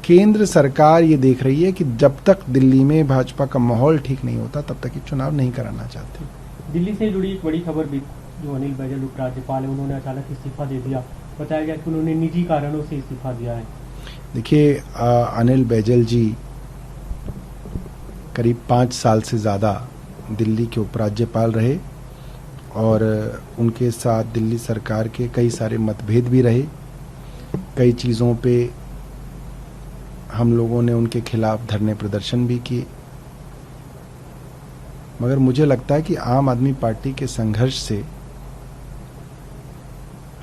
केंद्र सरकार ये देख रही है कि जब तक दिल्ली में भाजपा का माहौल ठीक नहीं होता तब तक ये चुनाव नहीं कराना चाहती। दिल्ली से जुड़ी एक बड़ी खबर भी, जो अनिल बैजल उपराज्यपाल है, उन्होंने अचानक इस्तीफा दे दिया। बताया गया कि उन्होंने निजी कारणों से इस्तीफा दिया है। देखिए, अनिल बैजल जी करीब 5 साल से ज़्यादा दिल्ली के उपराज्यपाल रहे और उनके साथ दिल्ली सरकार के कई सारे मतभेद भी रहे। कई चीज़ों पे हम लोगों ने उनके खिलाफ धरने प्रदर्शन भी किए, मगर मुझे लगता है कि आम आदमी पार्टी के संघर्ष से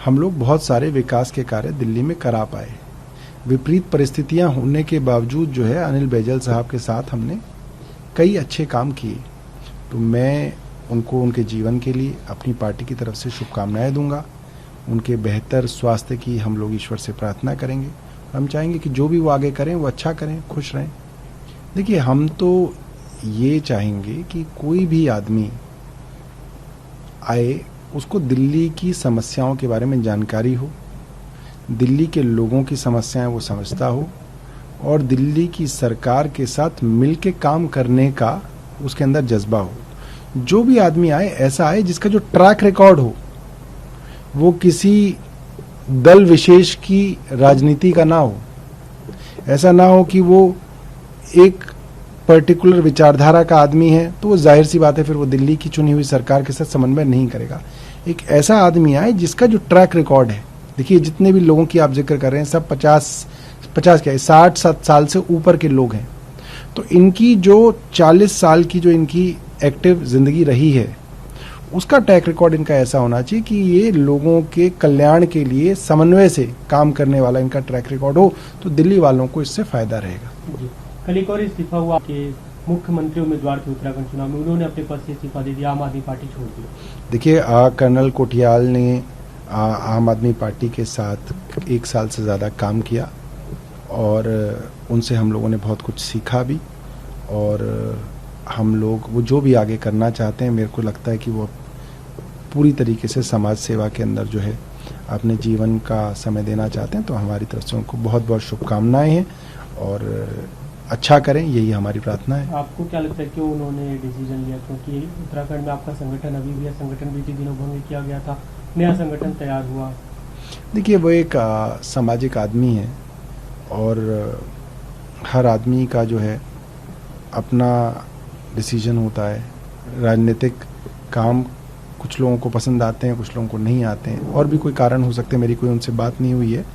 हम लोग बहुत सारे विकास के कार्य दिल्ली में करा पाए। विपरीत परिस्थितियां होने के बावजूद जो है अनिल बैजल साहब के साथ हमने कई अच्छे काम किए। तो मैं उनको उनके जीवन के लिए अपनी पार्टी की तरफ से शुभकामनाएं दूंगा। उनके बेहतर स्वास्थ्य की हम लोग ईश्वर से प्रार्थना करेंगे। हम चाहेंगे कि जो भी वो आगे करें वो अच्छा करें, खुश रहें। देखिए, हम तो ये चाहेंगे कि कोई भी आदमी आए उसको दिल्ली की समस्याओं के बारे में जानकारी हो, दिल्ली के लोगों की समस्याएं वो समझता हो और दिल्ली की सरकार के साथ मिलके काम करने का उसके अंदर जज्बा हो। जो भी आदमी आए ऐसा आए जिसका जो ट्रैक रिकॉर्ड हो वो किसी दल विशेष की राजनीति का ना हो। ऐसा ना हो कि वो एक पर्टिकुलर विचारधारा का आदमी है तो वो जाहिर सी बात है फिर वो दिल्ली की चुनी हुई सरकार के साथ समन्वय नहीं करेगा। एक ऐसा आदमी आए जिसका जो ट्रैक रिकॉर्ड है। देखिए, जितने भी लोगों की आप जिक्र कर रहे हैं सब 50 क्या है 60 साल से ऊपर के लोग हैं। तो इनकी जो 40 साल की जो इनकी एक्टिव जिंदगी रही है उसका ट्रैक रिकॉर्ड इनका ऐसा होना चाहिए कि ये लोगों के कल्याण के लिए समन्वय से काम करने वाला इनका ट्रैक रिकॉर्ड हो, तो दिल्ली वालों को इससे फायदा रहेगा। कल एक और इस्तीफा हुआ कि मुख्यमंत्री उम्मीदवार थे उत्तराखंड चुनाव में, उन्होंने अपने पद से इस्तीफा दे दिया, आम आदमी पार्टी छोड़ दी। देखिए, कर्नल कोठियाल ने आम आदमी पार्टी के साथ 1 साल से ज़्यादा काम किया और उनसे हम लोगों ने बहुत कुछ सीखा भी। और हम लोग वो जो भी आगे करना चाहते हैं, मेरे को लगता है कि वो पूरी तरीके से समाज सेवा के अंदर जो है अपने जीवन का समय देना चाहते हैं। तो हमारी तरफ से उनको बहुत बहुत शुभकामनाएं हैं और अच्छा करें, यही हमारी प्रार्थना है। आपको क्या लगता है क्यों उन्होंने डिसीजन लिया? क्योंकि उत्तराखंड में आपका संगठन अभी भी है, संगठन बीते दिनों भंग किया गया था, नया संगठन तैयार हुआ। देखिए, वो एक सामाजिक आदमी है और हर आदमी का जो है अपना डिसीजन होता है। राजनीतिक काम कुछ लोगों को पसंद आते हैं, कुछ लोगों को नहीं आते हैं, और भी कोई कारण हो सकते हैं। मेरी कोई उनसे बात नहीं हुई है,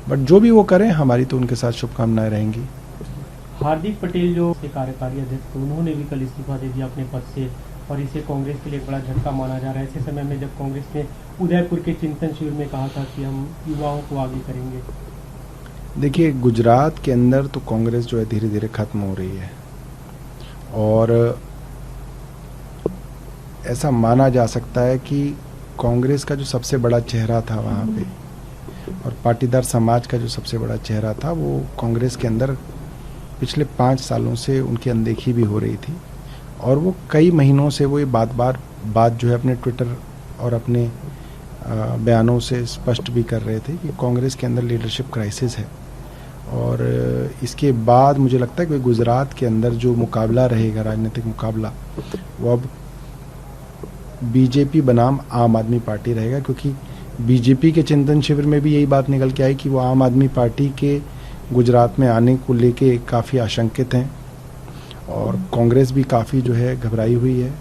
बट जो भी वो करें हमारी तो उनके साथ शुभकामनाएं रहेंगी। हार्दिक पटेल जो कार्यकारी अध्यक्ष थे, उन्होंने भी कल इस्तीफा दे दिया अपने पद से और इसे कांग्रेस के लिए एक बड़ा झटका माना जा रहा है। ऐसे समय में जब कांग्रेस ने उदयपुर के चिंतन शिविर में कहा था कि हम युवाओं को आगे करेंगे। देखिए, गुजरात के अंदर तो कांग्रेस जो है धीरे धीरे खत्म हो रही है और ऐसा माना जा सकता है कि कांग्रेस का जो सबसे बड़ा चेहरा था वहाँ पे और पाटीदार समाज का जो सबसे बड़ा चेहरा था वो कांग्रेस के अंदर पिछले 5 सालों से उनकी अनदेखी भी हो रही थी। और वो कई महीनों से वो ये बात जो है अपने ट्विटर और अपने बयानों से स्पष्ट भी कर रहे थे कि कांग्रेस के अंदर लीडरशिप क्राइसिस है। और इसके बाद मुझे लगता है कि गुजरात के अंदर जो मुकाबला रहेगा, राजनीतिक मुकाबला, वो अब बीजेपी बनाम आम आदमी पार्टी रहेगा। क्योंकि बीजेपी के चिंतन शिविर में भी यही बात निकल के आई कि वो आम आदमी पार्टी के गुजरात में आने को लेके काफ़ी आशंकित हैं और कांग्रेस भी काफ़ी जो है घबराई हुई है।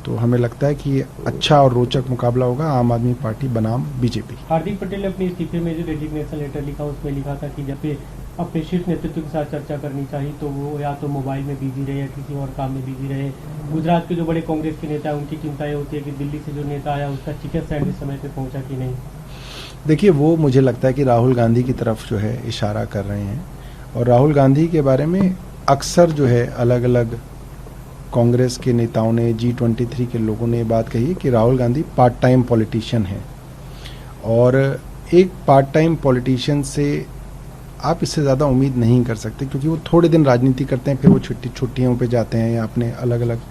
तो हमें लगता है कि ये अच्छा और रोचक मुकाबला होगा आम आदमी पार्टी बनाम बीजेपी। हार्दिक पटेल ने अपने इस्तीफे में जो रेजिग्नेशन लेटर लिखा उसमें लिखा था कि जब भी अपने शीर्ष नेतृत्व के साथ चर्चा करनी चाहिए तो वो या तो मोबाइल में बिजी रहे या किसी और काम में बिजी रहे। गुजरात के जो बड़े कांग्रेस के नेता हैं उनकी चिंता ये होती है कि दिल्ली से जो नेता आया उसका चिकन सैंडविच समय पे पहुंचा कि नहीं। देखिए, वो मुझे लगता है कि राहुल गांधी की तरफ जो है इशारा कर रहे हैं और राहुल गांधी के बारे में अक्सर जो है अलग अलग कांग्रेस के नेताओं ने, G23 के लोगों ने ये बात कही है कि Rahul Gandhi part time politician है। और एक पार्ट टाइम पॉलिटिशियन से आप इससे ज़्यादा उम्मीद नहीं कर सकते क्योंकि वो थोड़े दिन राजनीति करते हैं, फिर वो छुट्टियों पे जाते हैं या अपने अलग अलग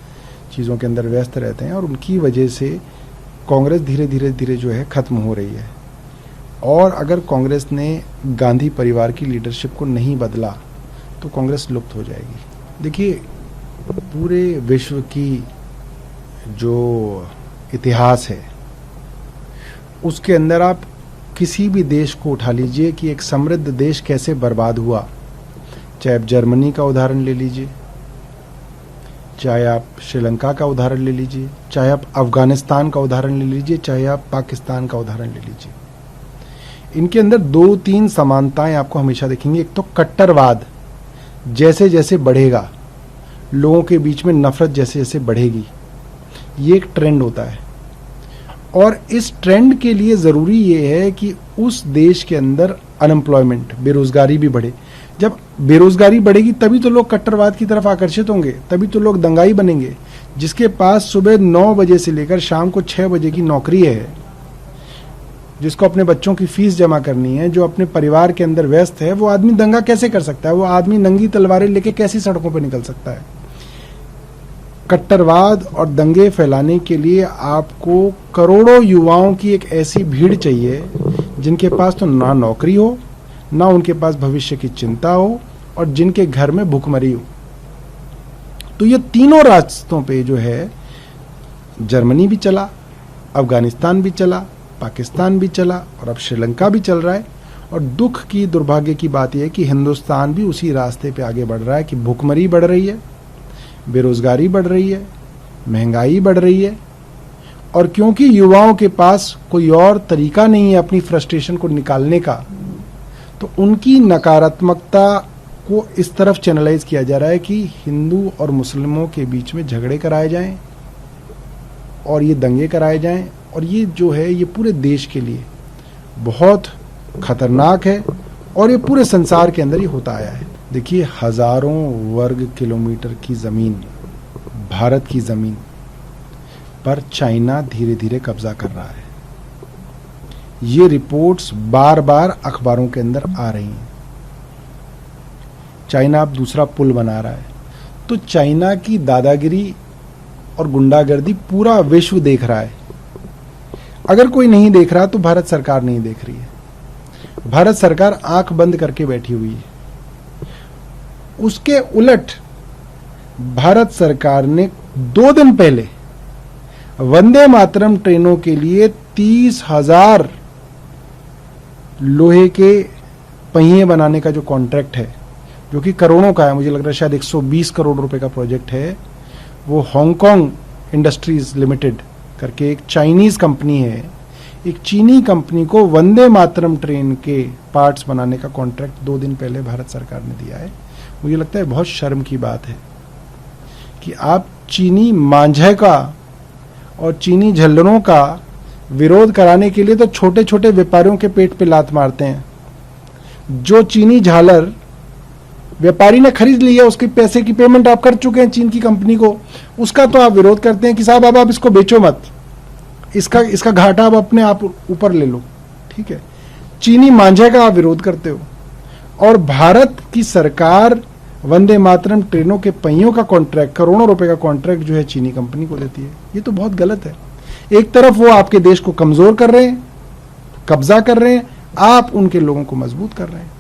चीज़ों के अंदर व्यस्त रहते हैं और उनकी वजह से कांग्रेस धीरे धीरे जो है ख़त्म हो रही है। और अगर कांग्रेस ने गांधी परिवार की लीडरशिप को नहीं बदला तो कांग्रेस लुप्त हो जाएगी। देखिए, पूरे विश्व की जो इतिहास है उसके अंदर आप किसी भी देश को उठा लीजिए कि एक समृद्ध देश कैसे बर्बाद हुआ, चाहे आप जर्मनी का उदाहरण ले लीजिए, चाहे आप श्रीलंका का उदाहरण ले लीजिए, चाहे आप अफगानिस्तान का उदाहरण ले लीजिए, चाहे आप पाकिस्तान का उदाहरण ले लीजिए। इनके अंदर 2-3 समानताएं आपको हमेशा दिखेंगी। एक तो कट्टरवाद जैसे जैसे बढ़ेगा, लोगों के बीच में नफरत जैसे जैसे बढ़ेगी, ये एक ट्रेंड होता है। और इस ट्रेंड के लिए ज़रूरी ये है कि उस देश के अंदर अनएम्प्लॉयमेंट, बेरोजगारी भी बढ़े। जब बेरोजगारी बढ़ेगी तभी तो लोग कट्टरवाद की तरफ आकर्षित होंगे, तभी तो लोग दंगाई बनेंगे। जिसके पास सुबह 9 बजे से लेकर शाम को 6 बजे की नौकरी है, जिसको अपने बच्चों की फीस जमा करनी है, जो अपने परिवार के अंदर व्यस्त है, वो आदमी दंगा कैसे कर सकता है? वो आदमी नंगी तलवारें लेके कैसी सड़कों पर निकल सकता है? कट्टरवाद और दंगे फैलाने के लिए आपको करोड़ों युवाओं की एक ऐसी भीड़ चाहिए जिनके पास तो ना नौकरी हो, ना उनके पास भविष्य की चिंता हो, और जिनके घर में भुखमरी हो। तो ये तीनों रास्तों पे जो है, जर्मनी भी चला, अफगानिस्तान भी चला, पाकिस्तान भी चला, और अब श्रीलंका भी चल रहा है। और दुख की, दुर्भाग्य की बात यह है कि हिंदुस्तान भी उसी रास्ते पे आगे बढ़ रहा है कि भुखमरी बढ़ रही है, बेरोजगारी बढ़ रही है, महंगाई बढ़ रही है। और क्योंकि युवाओं के पास कोई और तरीका नहीं है अपनी फ्रस्ट्रेशन को निकालने का, तो उनकी नकारात्मकता को इस तरफ चैनलाइज किया जा रहा है कि हिंदू और मुस्लिमों के बीच में झगड़े कराए जाएं और ये दंगे कराए जाएं। और ये जो है, ये पूरे देश के लिए बहुत खतरनाक है, और ये पूरे संसार के अंदर ये होता आया है। देखिए, हजारों वर्ग किलोमीटर की जमीन, भारत की जमीन पर चाइना धीरे धीरे कब्जा कर रहा है। ये रिपोर्ट्स बार बार अखबारों के अंदर आ रही हैं। चाइना अब दूसरा पुल बना रहा है। तो चाइना की दादागिरी और गुंडागर्दी पूरा विश्व देख रहा है। अगर कोई नहीं देख रहा तो भारत सरकार नहीं देख रही है। भारत सरकार आंख बंद करके बैठी हुई है। उसके उलट भारत सरकार ने 2 दिन पहले वंदे मातरम ट्रेनों के लिए 30,000 लोहे के पहिए बनाने का जो कॉन्ट्रैक्ट है, जो कि करोड़ों का है, मुझे लग रहा है शायद 120 करोड़ रुपए का प्रोजेक्ट है, वो हांगकांग इंडस्ट्रीज लिमिटेड करके एक चाइनीज कंपनी है, एक चीनी कंपनी को वंदे मातरम ट्रेन के पार्ट्स बनाने का कॉन्ट्रैक्ट 2 दिन पहले भारत सरकार ने दिया है। मुझे लगता है बहुत शर्म की बात है कि आप चीनी मांझे का और चीनी झल्लरों का विरोध कराने के लिए तो छोटे छोटे व्यापारियों के पेट पे लात मारते हैं। जो चीनी झालर व्यापारी ने खरीद लिया, उसके पैसे की पेमेंट आप कर चुके हैं चीन की कंपनी को, उसका तो आप विरोध करते हैं कि साहब अब आप इसको बेचो मत, इसका घाटा आप अपने आप ऊपर ले लो, ठीक है। चीनी मांझे का आप विरोध करते हो, और भारत की सरकार वंदे मातरम ट्रेनों के पहियों का कॉन्ट्रैक्ट, करोड़ों रुपए का कॉन्ट्रैक्ट जो है चीनी कंपनी को देती है। ये तो बहुत गलत है। एक तरफ वो आपके देश को कमजोर कर रहे हैं, कब्जा कर रहे हैं, आप उनके लोगों को मजबूत कर रहे हैं।